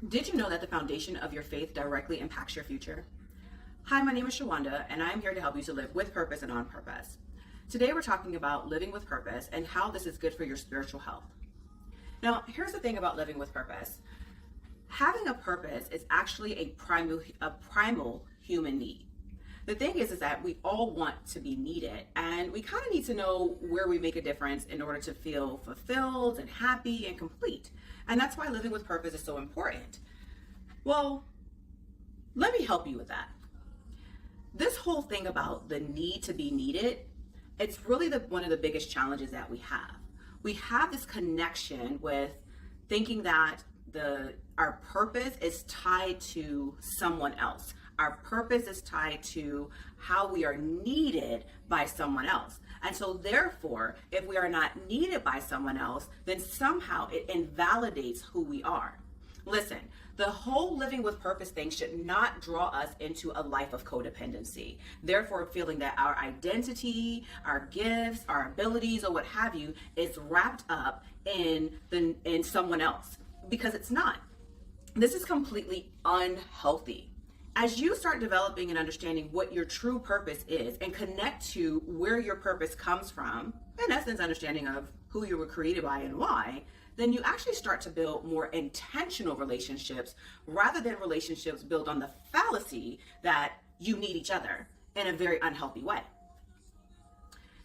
Did you know that the foundation of your faith directly impacts your future? Hi, my name is Shawanda, and I'm here to help you to live with purpose and on purpose. Today, we're talking about living with purpose and how this is good for your spiritual health. Now, here's the thing about living with purpose. Having a purpose is actually a primal human need. The thing is that we all want to be needed, and we kind of need to know where we make a difference in order to feel fulfilled and happy and complete. And that's why living with purpose is so important. Well, let me help you with that. This whole thing about the need to be needed, it's really one of the biggest challenges that we have. We have this connection with thinking that our purpose is tied to someone else. Our purpose is tied to how we are needed by someone else. And so therefore, if we are not needed by someone else, then somehow it invalidates who we are. Listen, the whole living with purpose thing should not draw us into a life of codependency. Therefore, feeling that our identity, our gifts, our abilities, or what have you, is wrapped up in someone else, because it's not. This is completely unhealthy. As you start developing and understanding what your true purpose is and connect to where your purpose comes from, in essence, understanding of who you were created by and why, then you actually start to build more intentional relationships rather than relationships built on the fallacy that you need each other in a very unhealthy way.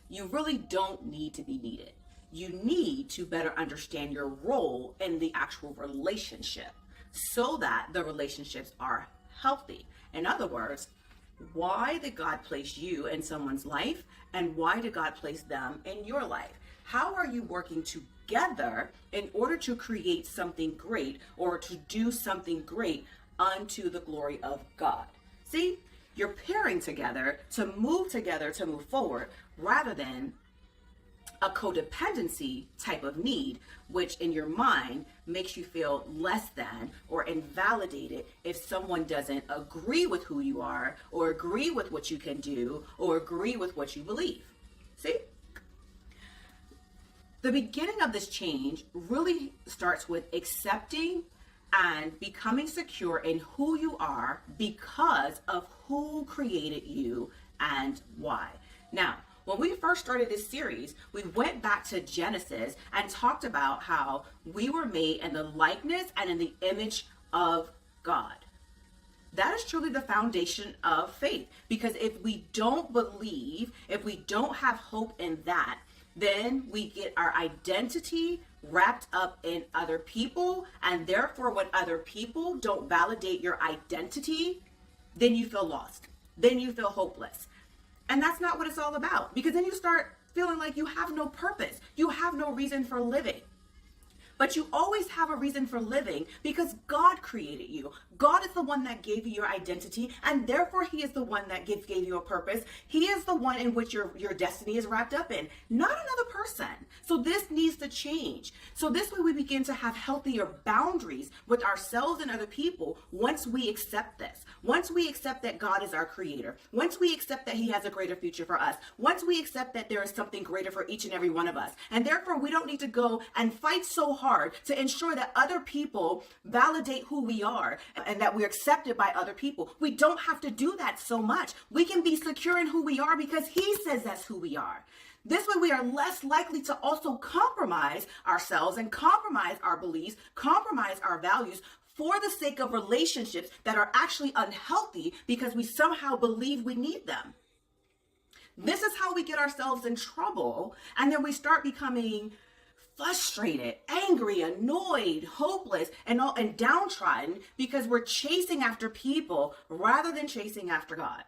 You really don't need to be needed. You need to better understand your role in the actual relationship so that the relationships are healthy. In other words, why did God place you in someone's life, and why did God place them in your life? How are you working together in order to create something great or to do something great unto the glory of God? See, you're pairing together to move forward rather than a codependency type of need, which in your mind makes you feel less than or invalidated if someone doesn't agree with who you are or agree with what you can do or agree with what you believe. See? The beginning of this change really starts with accepting and becoming secure in who you are because of who created you and why. Now, when we first started this series, we went back to Genesis and talked about how we were made in the likeness and in the image of God. That is truly the foundation of faith, because if we don't believe, if we don't have hope in that, then we get our identity wrapped up in other people, and therefore when other people don't validate your identity, then you feel lost, then you feel hopeless. And that's not what it's all about, because then you start feeling like you have no purpose. You have no reason for living. But you always have a reason for living because God created you. God is the one that gave you your identity, and therefore He is the one that gave you a purpose. He is the one in which your destiny is wrapped up in, not another person. So this needs to change. So this way we begin to have healthier boundaries with ourselves and other people once we accept this. Once we accept that God is our creator. Once we accept that He has a greater future for us. Once we accept that there is something greater for each and every one of us. And therefore we don't need to go and fight so hard to ensure that other people validate who we are and that we're accepted by other people. We don't have to do that so much. We can be secure in who we are because He says that's who we are. This way we are less likely to also compromise ourselves and compromise our beliefs, compromise our values for the sake of relationships that are actually unhealthy because we somehow believe we need them. This is how we get ourselves in trouble, and then we start becoming frustrated, angry, annoyed, hopeless, and downtrodden because we're chasing after people rather than chasing after God.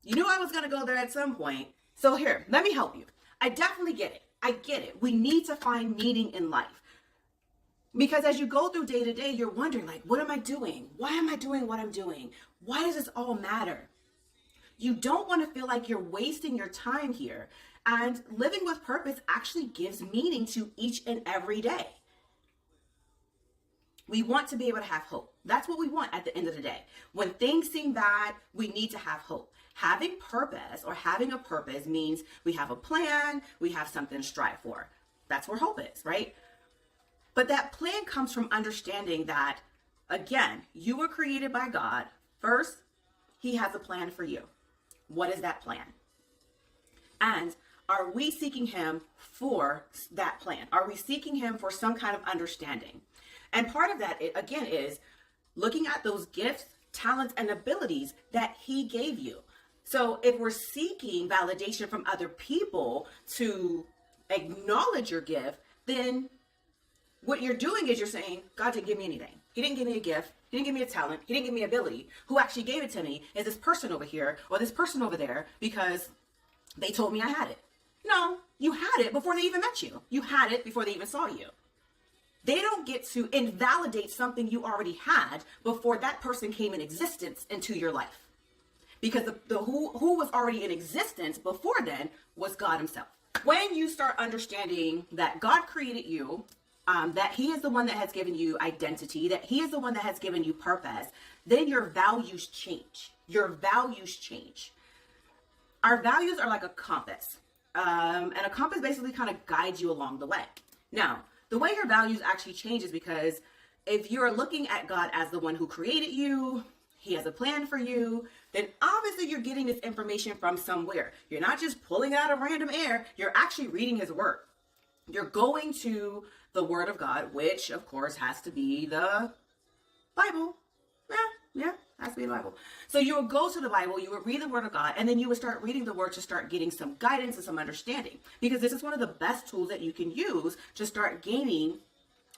You knew I was going to go there at some point. So here, let me help you. I definitely get it. I get it. We need to find meaning in life. Because as you go through day to day, you're wondering, like, what am I doing? Why am I doing what I'm doing? Why does this all matter? You don't want to feel like you're wasting your time here. And living with purpose actually gives meaning to each and every day. We want to be able to have hope. That's what we want at the end of the day. When things seem bad, we need to have hope. Having purpose or having a purpose means we have a plan, we have something to strive for. That's where hope is, right? But that plan comes from understanding that Again, you were created by God. First, he has a plan for you. What is that plan? And are we seeking him for that plan? Are we seeking him for some kind of understanding? And part of that, again, is looking at those gifts, talents, and abilities that he gave you. So if we're seeking validation from other people to acknowledge your gift, then what you're doing is you're saying, God didn't give me anything. He didn't give me a gift. He didn't give me a talent. He didn't give me ability. Who actually gave it to me is this person over here or this person over there because they told me I had it. No, you had it before they even met you. You had it before they even saw you. They don't get to invalidate something you already had before that person came in existence into your life. Because the who was already in existence before then was God himself. When you start understanding that God created you, that he is the one that has given you identity, that he is the one that has given you purpose, then your values change. Your values change. Our values are like a compass. And a compass basically kind of guides you along the way. Now, the way your values actually change is because if you're looking at God as the one who created you, he has a plan for you, then obviously you're getting this information from somewhere. You're not just pulling it out of random air. You're actually reading his word. You're going to the word of God, which of course has to be the Bible. Yeah, has to be the Bible. So you would go to the Bible, you would read the word of God, and then you would start reading the word to start getting some guidance and some understanding. Because this is one of the best tools that you can use to start gaining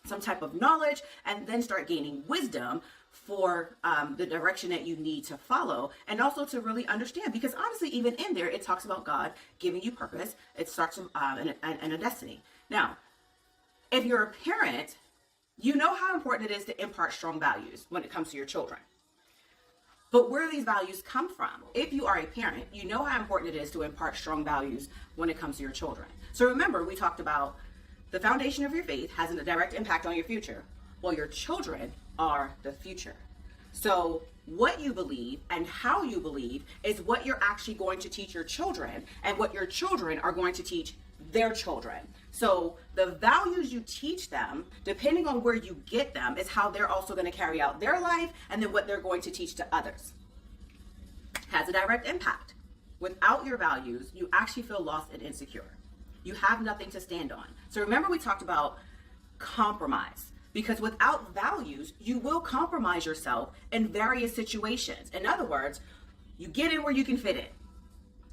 some type of knowledge and then start gaining wisdom for the direction that you need to follow, and also to really understand, because honestly, even in there, it talks about God giving you purpose. It starts and a destiny. Now, if you're a parent, you know how important it is to impart strong values when it comes to your children. But where do these values come from? If you are a parent, you know how important it is to impart strong values when it comes to your children. So remember, we talked about the foundation of your faith has a direct impact on your future. Well, your children are the future. So what you believe and how you believe is what you're actually going to teach your children, and what your children are going to teach their children. So the values you teach them, depending on where you get them, is how they're also going to carry out their life, and then what they're going to teach to others. Has a direct impact. Without your values, you actually feel lost and insecure. You have nothing to stand on. So remember, we talked about compromise. Because without values, you will compromise yourself in various situations. In other words, you get in where you can fit in.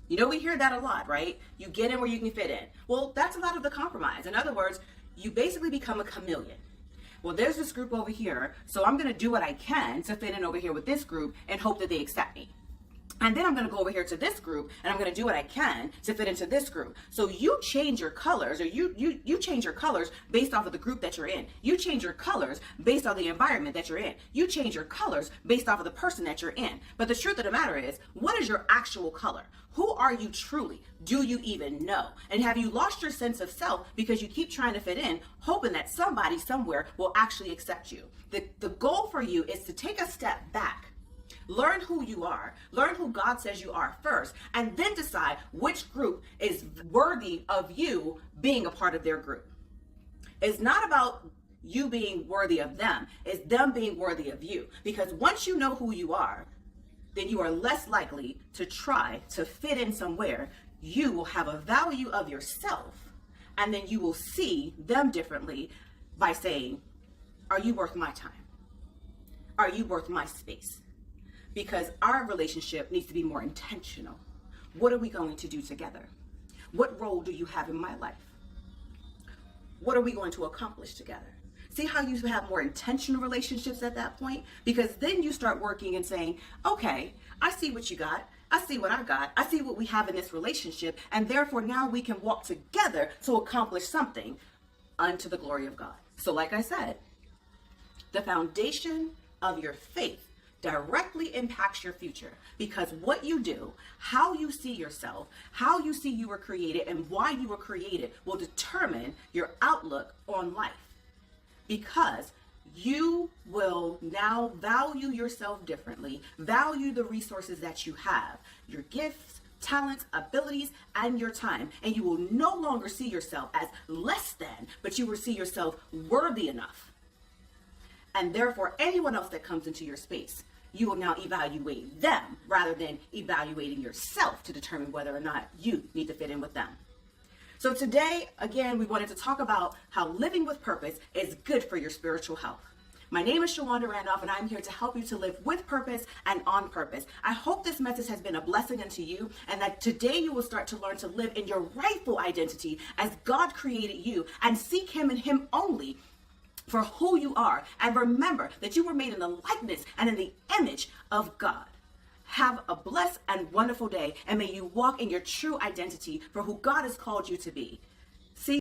You know, we hear that a lot, right? You get in where you can fit in. Well, that's a lot of the compromise. In other words, you basically become a chameleon. Well, there's this group over here, so I'm going to do what I can to fit in over here with this group and hope that they accept me. And then I'm going to go over here to this group, and I'm going to do what I can to fit into this group. So you change your colors, or you change your colors based off of the group that you're in. You change your colors based on the environment that you're in. You change your colors based off of the person that you're in. But the truth of the matter is, what is your actual color? Who are you truly? Do you even know? And have you lost your sense of self because you keep trying to fit in, hoping that somebody somewhere will actually accept you? The goal for you is to take a step back. Learn who you are. Learn who God says you are first, and then decide which group is worthy of you being a part of their group. It's not about you being worthy of them. It's them being worthy of you. Because once you know who you are, then you are less likely to try to fit in somewhere. You will have a value of yourself, and then you will see them differently by saying, are you worth my time? Are you worth my space? Because our relationship needs to be more intentional. What are we going to do together? What role do you have in my life? What are we going to accomplish together? See how you have more intentional relationships at that point? Because then you start working and saying, okay, I see what you got. I see what I got. I see what we have in this relationship. And therefore now we can walk together to accomplish something unto the glory of God. So like I said, the foundation of your faith directly impacts your future, because what you do, how you see yourself, how you see you were created, and why you were created will determine your outlook on life. Because you will now value yourself differently, value the resources that you have, your gifts, talents, abilities, and your time. And you will no longer see yourself as less than, but you will see yourself worthy enough. And therefore, anyone else that comes into your space, you will now evaluate them rather than evaluating yourself to determine whether or not you need to fit in with them. So today, again, we wanted to talk about how living with purpose is good for your spiritual health. My name is Shawanda Randolph, and I'm here to help you to live with purpose and on purpose. I hope this message has been a blessing unto you, and that today you will start to learn to live in your rightful identity as God created you, and seek Him and Him only for who you are. And remember that you were made in the likeness and in the image of God. Have a blessed and wonderful day, and may you walk in your true identity for who God has called you to be.